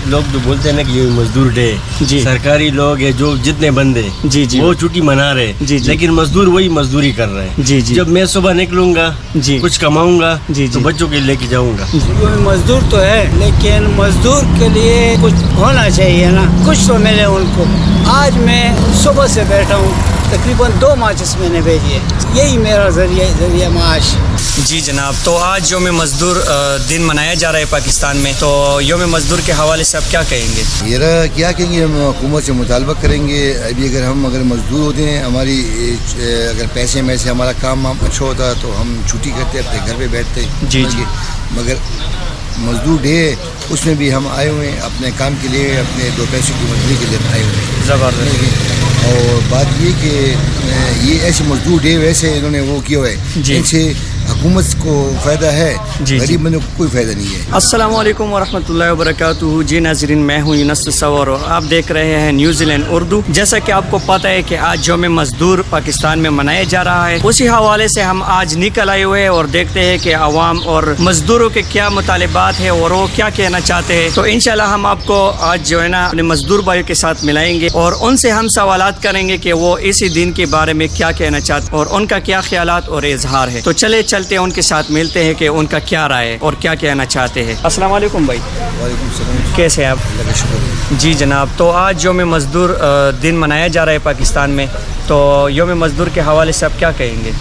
لوگ تو بولتے ہیں نا کہ یہ مزدور ڈے، جی سرکاری لوگ ہیں جو جتنے بندے جی جی وہ چھٹی منا رہے، جی جی لیکن مزدور وہی مزدوری کر رہے ہیں. جی جی جب میں صبح نکلوں گا جی کچھ کماؤں گا جی تو جی بچوں کے لے کے جاؤں گا. مزدور تو ہے لیکن مزدور کے لیے کچھ ہونا چاہیے نا، کچھ تو ملے ان کو. آج میں صبح سے بیٹھا ہوں، تقریباً 2 ماچس میں نے بھیجی ہے، یہی میرا ذریعہ معاش. جی جناب، تو آج یوم مزدور دن منایا جا رہا ہے پاکستان میں، تو یوم مزدور کے حوالے سے آپ کیا کہیں گے؟ یہ کیا کہیں گے، ہم حکومت سے مطالبہ کریں گے. ابھی اگر مزدور ہوتے ہیں، ہماری اگر پیسے میں سے ہمارا کام اچھا ہوتا تو ہم چھٹی کرتے اپنے گھر پہ بیٹھتے. جی جی مگر مزدور ڈے ہے، اس میں بھی ہم آئے ہوئے ہیں اپنے کام کے لیے، اپنے 2 پیسے کی مزدوری کے لیے آئے ہوئے ہیں. زبردست. اور بات یہ کہ یہ ایسے مزدور ڈے ویسے انہوں نے وہ کیا ہوا ہے، جی. ان سے حکومت کو فائدہ ہے، جی. غریب بندوں کو کوئی فائدہ نہیں ہے. السلام علیکم ورحمۃ اللہ وبرکاتہ. جی ناظرین، میں ہوں یونس تصور، آپ دیکھ رہے ہیں نیوزی لینڈ اردو. جیسا کہ آپ کو پتہ ہے کہ آج یوم مزدور پاکستان میں منایا جا رہا ہے، اسی حوالے سے ہم آج نکل آئے ہوئے ہیں اور دیکھتے ہیں کہ عوام اور مزدوروں کے کیا مطالبات ہیں اور وہ کیا کہنا چاہتے ہیں. تو انشاءاللہ ہم آپ کو آج جو ہے نا اپنے مزدور بھائیوں کے ساتھ ملائیں گے اور ان سے ہم سوالات کریں گے کہ وہ اسی دن کے بارے میں کیا کہنا چاہتے ہیں اور ان کا کیا خیالات اور اظہار ہے. تو چلتے ہیں ان کے ساتھ ملتے ہیں کہ ان کا کیا رائے ہے اور کیا کہنا چاہتے ہیں. السلام علیکم بھائی. وعلیکم السلام. کیسے ہیں آپ؟ اللہ کا شکر ہے. جی جناب، تو آج یوم مزدور دن منایا جا رہا ہے پاکستان میں، تو یوم مزدور کے حوالے سے آپ کیا کہیں گے؟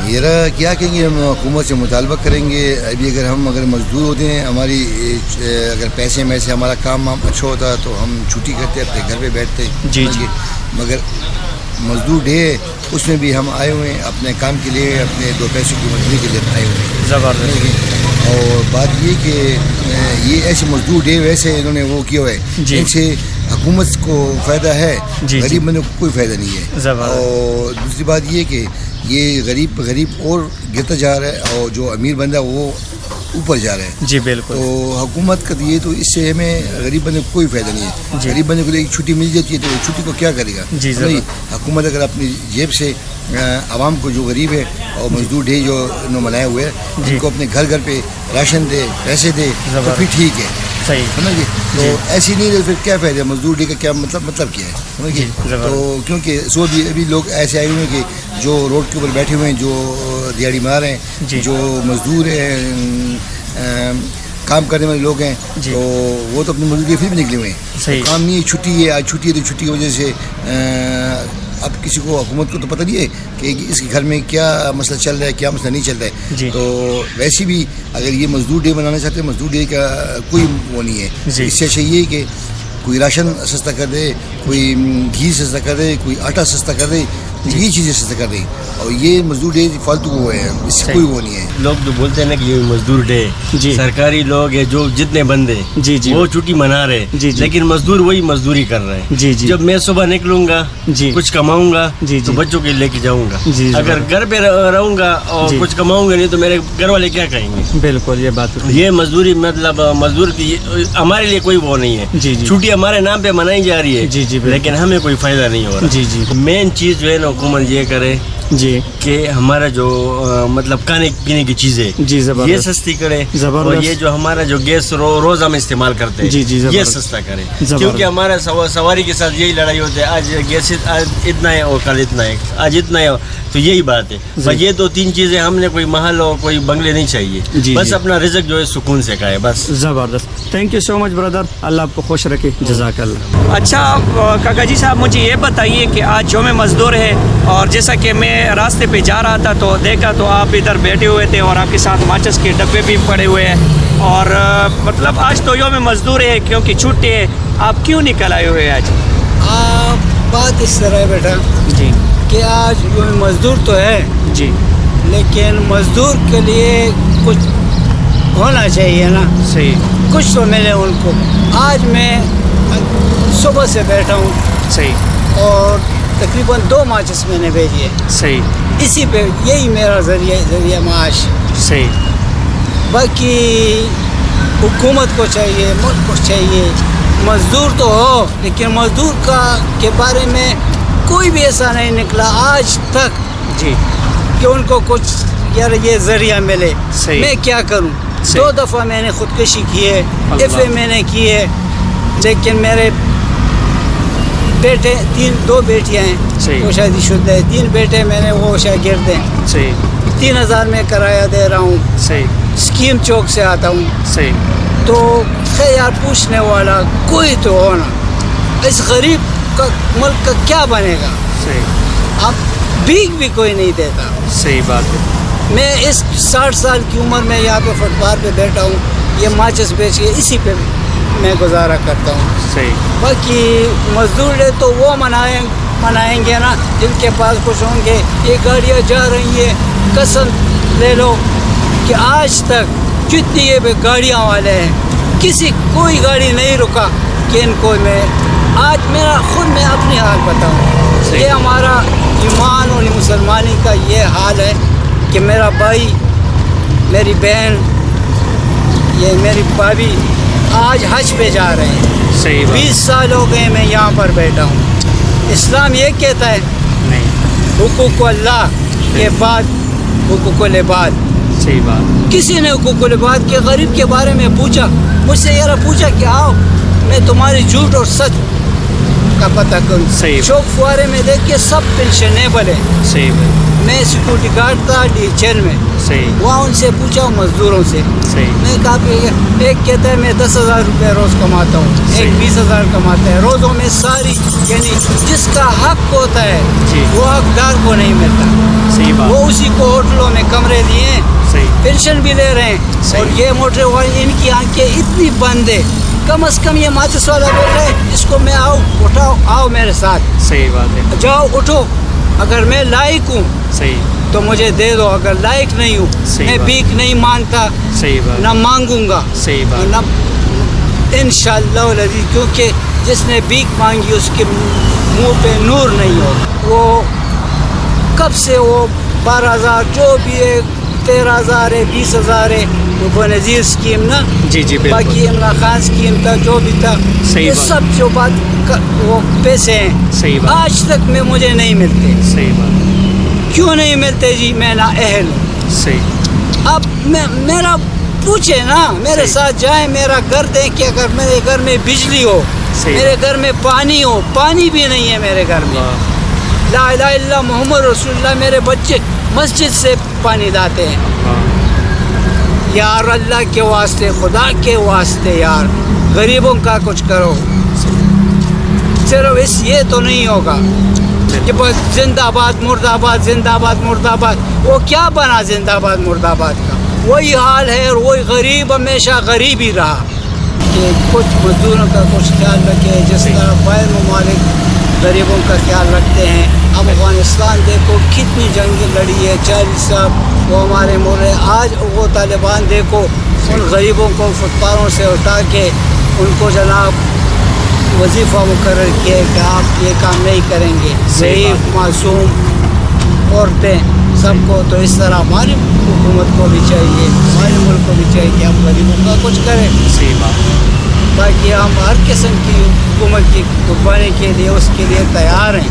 یہ کیا کہیں گے، ہم حکومت سے مطالبہ کریں گے. ابھی اگر مزدور ہوتے ہیں، ہماری اگر پیسے میں سے ہمارا کام اچھا ہوتا تو ہم چھٹی کرتے اپنے گھر پہ بیٹھتے. جی جی. مگر مزدور ڈے ہے، اس میں بھی ہم آئے ہوئے ہیں اپنے کام کے لیے، اپنے 2 پیسے کی مزدوری کے لیے آئے ہوئے ہیں. زبردست. اور بات یہ کہ یہ ایسے مزدور ڈے ویسے انہوں نے وہ کیا ہوا ہے، جی. ان سے حکومت کو فائدہ ہے، جی. غریب بندوں کو کوئی فائدہ نہیں ہے. زبردست. اور دوسری بات یہ کہ یہ غریب اور گرتا جا رہا ہے اور جو امیر بندہ وہ اوپر جا رہا ہے. جی بالکل. تو حکومت کا یہ تو اس سے ہمیں غریب بندے کو کوئی فائدہ نہیں ہے. جی. غریب بندے کو ایک چھٹی مل جاتی ہے تو چھٹی کو کیا کرے گا؟ جی حکومت اگر اپنی جیب سے عوام کو جو غریب ہے اور مزدور ڈے جو انہوں نے منائے ہوئے ہیں ان کو اپنے گھر پہ راشن دے، پیسے دے تو پھر ٹھیک ہے. صحیح. سمجھ گئے؟ تو ایسی نہیں ہے پھر کیا فائدہ ہے مزدور ڈے کا؟ کیا مطلب کیا ہے؟ سمجھ گئے؟ تو کیونکہ ابھی لوگ ایسے آئے ہوئے ہیں کہ جو روڈ کے اوپر بیٹھے ہوئے ہیں، جو دیہڑی مار ہیں، جو مزدور ہیں، کام کرنے والے لوگ ہیں، تو وہ تو اپنی مزدوری پھر بھی نکلے ہوئے ہیں. کام نہیں ہے، چھٹی ہے، آج چھٹی ہے تو چھٹی کی وجہ سے اب کسی کو حکومت کو تو پتہ نہیں ہے کہ اس کے گھر میں کیا مسئلہ چل رہا ہے، کیا مسئلہ نہیں چل رہا ہے. تو ویسے بھی اگر یہ مزدور ڈے منانا چاہتے ہیں، مزدور ڈے کا کوئی وہ نہیں ہے. اس سے چاہیے کہ کوئی راشن سستا کر دے، کوئی گھی سستا کر دے، کوئی آٹا سستا کر دے، یہ چیزیں سستا کر دیں. اور یہ مزدور ڈے فالتو وہ ہے، اس سے کوئی وہ نہیں ہے. لوگ تو بولتے ہیں نا کہ یہ مزدور ڈے، سرکاری لوگ ہیں جو جتنے بندے وہ چھٹی منا رہے، لیکن مزدور وہی مزدوری کر رہے ہیں. جب میں صبح نکلوں گا کچھ کماؤں گا تو بچوں کے لے کے جاؤں گا. اگر گھر پہ رہوں گا اور کچھ کماؤں گا نہیں تو میرے گھر والے کیا کہیں گے؟ بالکل یہ بات. یہ مزدوری مطلب مزدور کی ہمارے لیے کوئی وہ نہیں ہے. چھٹی ہمارے نام پہ منائی جا رہی ہے لیکن ہمیں کوئی فائدہ نہیں ہو رہا. مین چیز جو ہے نا حکومت یہ کرے کہ ہمارا جو مطلب کھانے پینے کی چیزیں یہ سستی کرے، اور یہ جو ہمارا جو گیس روز ہم استعمال کرتے ہیں یہ سستا کرے. کیونکہ ہمارا سواری کے ساتھ یہی لڑائی ہوتی ہے، آج گیس اتنا ہے اور کل اتنا ہے، آج اتنا ہے. تو یہی بات ہے. بس یہ 2-3 چیزیں ہم نے کوئی محل اور کوئی بنگلے نہیں چاہیے، بس اپنا رزق جو ہے سکون سے کھائے بس. زبردست. Thank you so much brother, اللہ آپ کو خوش رکھے. جزاک اللہ. اچھا کاکا جی صاحب، مجھے یہ بتائیے کہ آج یوم مزدور ہے اور جیسا کہ میں راستے پہ جا رہا تھا تو دیکھا تو آپ ادھر بیٹھے ہوئے تھے اور آپ کے ساتھ ماچس کے ڈبے بھی پڑے ہوئے ہیں، اور مطلب آج تو یوم مزدور ہے کیونکہ چھٹی ہے، آپ کیوں نکل آئے ہوئے آج؟ بات اس طرح ہے بیٹا کہ آج یوم مزدور تو ہے لیکن مزدور کے لیے کچھ ہونا چاہیے نا. صحیح. کچھ تو ملے ان کو. آج میں صبح سے بیٹھا ہوں. صحیح. اور تقریباً 2 ماچس میں نے بھیجی ہے. صحیح. اسی پہ یہی میرا ذریعہ معاش. صحیح. باقی حکومت کو چاہیے، ملک کو چاہیے مزدور تو ہو، لیکن مزدور کے بارے میں کوئی بھی ایسا نہیں نکلا آج تک کہ ان کو کچھ یار یہ ذریعہ ملے. میں کیا کروں؟ 2 دفعہ میں نے خودکشی کی ہے, ایف اے میں نے کی ہے, لیکن میرے بیٹے 2 بیٹیاں ہیں, وہ شادی شدہ ہے, 3 بیٹے میں نے وہ شاگرد ہیں. 3000 میں کرایہ دے رہا ہوں, اسکیم چوک سے آتا ہوں. تو خیر یار پوچھنے والا کوئی تو ہونا, اس غریب کا ملک کا کیا بنے گا. اب بھیک بھی کوئی نہیں دیتا. صحیح بات ہے. میں اس 60 سال کی عمر میں یہاں پہ فٹ پاتھ پہ بیٹھا ہوں, یہ ماچس بیچ کے اسی پہ میں گزارا کرتا ہوں. باقی مزدور ہے تو وہ منائیں گے نا جن کے پاس کچھ ہوں گے. یہ گاڑیاں جا رہی ہیں, قسم لے لو کہ آج تک جتنی یہ گاڑیاں والے ہیں کوئی گاڑی نہیں رکا کہ ان کو میں آج میرا خود میں اپنی حال بتاؤں. یہ ہمارا ایمان اور مسلمانی کا یہ حال ہے کہ میرا بھائی, میری بہن, یہ میری بھابھی آج حج پہ جا رہے ہیں. 20 سال ہو گئے میں یہاں پر بیٹھا ہوں. اسلام یہ کہتا ہے حقوق اللہ کے بعد حقوق العباد. صحیح بات. کسی نے حقوق العباد کے غریب کے بارے میں پوچھا, مجھ سے یہ پوچھا کہ آؤ میں تمہاری جھوٹ اور سچ کا پتہ کروں. چوک فوارے میں دیکھ کے سب پینشنیبل ہے. صحیح بات. میں سیکورٹی گارڈ تھا DHL میں. وہاں ان سے پوچھا مزدوروں سے. میں کہا کہ ایک کہتا ہے میں 10,000 روپے روز کماتا ہوں, ایک 20,000 کماتا ہے. روزوں میں ساری یعنی جس کا حق ہوتا ہے وہ حقدار کو نہیں ملتا. وہ اسی کو ہوٹلوں میں کمرے دیے ہیں, پینشن بھی لے رہے ہیں. اور یہ موٹر والے ان کی آنکھیں اتنی بند ہے, کم از کم یہ ماچس والا بول رہا ہے اس کو میں اٹھاؤ آؤ میرے ساتھ. صحیح بات ہے. جاؤ اٹھو, اگر میں لائق ہوں تو مجھے دے دو, اگر لائق نہیں ہوں میں بھیک نہیں مانگتا, نہ مانگوں گا. نہ انشاءاللہ العزیز, کیونکہ جس نے بھیک مانگی اس کے منہ پہ نور نہیں ہوگا. وہ کب سے وہ 12,000 جو بھی ہے, 13,000 ہے, 20,000 ہے, وہ بنظیر اسکیم نا, باقی عمران خان اسکیم تھا, جو بھی تھا, یہ سب جو بات وہ پیسے ہیں آج تک میں مجھے نہیں ملتے. کیوں نہیں ملتے جی؟ میں نا اہل ہوں. اب میرا پوچھے نا, میرے ساتھ جائیں, میرا گھر دیکھ, اگر میرے گھر میں بجلی ہو, میرے گھر میں پانی ہو, پانی بھی نہیں ہے میرے گھر میں. لا الہ الا اللہ محمد رسول اللہ, میرے بچے مسجد سے پانی لاتے ہیں. یار اللہ کے واسطے, خدا کے واسطے یار غریبوں کا کچھ کرو. صرف یہ تو نہیں ہوگا کہ بس زندہ آباد مرد آباد, زندہ آباد مرد آباد. وہ کیا بنا زندہ آباد مرد آباد کا؟ وہی حال ہے, اور وہی غریب ہمیشہ غریب ہی رہا. کہ کچھ مزدوروں کا کچھ خیال رکھے, جس طرح باہر ممالک غریبوں کا خیال رکھتے ہیں. اب افغانستان دیکھو کتنی جنگ لڑی ہے, 40 صاحب وہ ہمارے مورے. آج وہ طالبان دیکھو ان غریبوں کو فٹ پاتھوں سے اٹھا کے ان کو جناب وظیفہ مقرر کیا کہ آپ یہ کام نہیں کریں گے. ضعیف, معصوم, عورتیں, سب کو. تو اس طرح ہماری حکومت کو بھی چاہیے, ہمارے ملک کو بھی چاہیے کہ ہم غریبوں کا کچھ کریں. باقی ہم ہر قسم کی حکومت کی قربانی کے لیے اس کے لیے تیار ہیں.